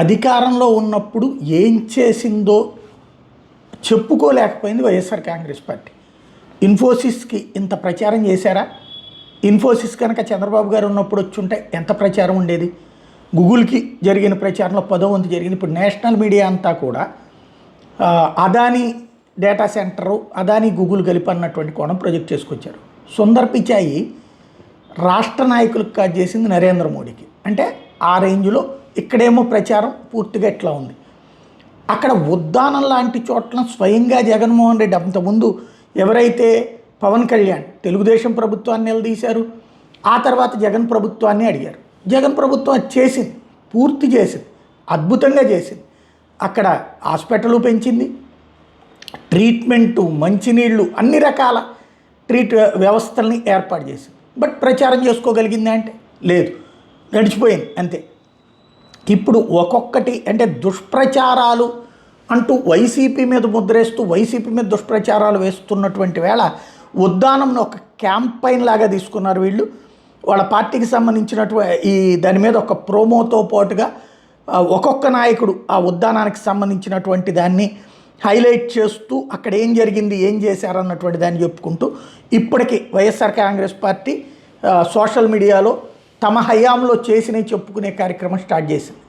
అధికారంలో ఉన్నప్పుడు ఏం చేసిందో చెప్పుకోలేకపోయింది వైఎస్ఆర్ కాంగ్రెస్ పార్టీ. ఇన్ఫోసిస్కి ఇంత ప్రచారం చేశారా? ఇన్ఫోసిస్ కనుక చంద్రబాబు గారు ఉన్నప్పుడు వచ్చుంటే ఎంత ప్రచారం ఉండేది? గూగుల్కి జరిగిన ప్రచారంలో 10వ వంతు జరిగింది. ఇప్పుడు నేషనల్ మీడియా అంతా కూడా Adani data centre, Adani Google కలిపి అన్నటువంటి కోణం ప్రొజెక్ట్ చేసుకొచ్చారు. సుందర్ పిచాయి రాష్ట్ర నాయకులకు కాదు చేసింది నరేంద్ర మోడీకి. అంటే ఆ రేంజ్లో ఇక్కడేమో ప్రచారం పూర్తిగా ఎట్లా ఉంది. అక్కడ ఉద్దానం లాంటి చోట్ల స్వయంగా జగన్మోహన్ రెడ్డి అంతకుముందు ఎవరైతే పవన్ కళ్యాణ్ తెలుగుదేశం ప్రభుత్వాన్ని నిలదీశారు, ఆ తర్వాత జగన్ ప్రభుత్వాన్ని అడిగారు. జగన్ ప్రభుత్వం అది చేసింది, పూర్తి చేసింది, అద్భుతంగా చేసింది. అక్కడ హాస్పిటల్ పెంచింది, ట్రీట్మెంటు, మంచినీళ్ళు, అన్ని రకాల వ్యవస్థల్ని ఏర్పాటు చేసింది. బట్ ప్రచారం చేసుకోగలిగింది అంటే లేదు, గడిచిపోయింది అంతే. ఇప్పుడు ఒక్కొక్కటి అంటే దుష్ప్రచారాలు అంటూ వైసీపీ మీద ముద్రేస్తూ వైసీపీ మీద దుష్ప్రచారాలు వేస్తున్నటువంటి వేళ ఉద్దానంను ఒక క్యాంపైన్ లాగా తీసుకున్నారు వీళ్ళు. వాళ్ళ పార్టీకి సంబంధించినటువంటి దాని మీద ఒక ప్రోమోతో పాటుగా ఒక్కొక్క నాయకుడు ఆ ఉద్దానానికి సంబంధించినటువంటి దాన్ని హైలైట్ చేస్తూ అక్కడ ఏం జరిగింది, ఏం చేశారన్నటువంటి దాన్ని చెప్పుకుంటూ ఇప్పటికీ వైఎస్ఆర్ కాంగ్రెస్ పార్టీ సోషల్ మీడియాలో తమ హయాంలో చేసినవి చెప్పుకునే కార్యక్రమం స్టార్ట్ చేసింది.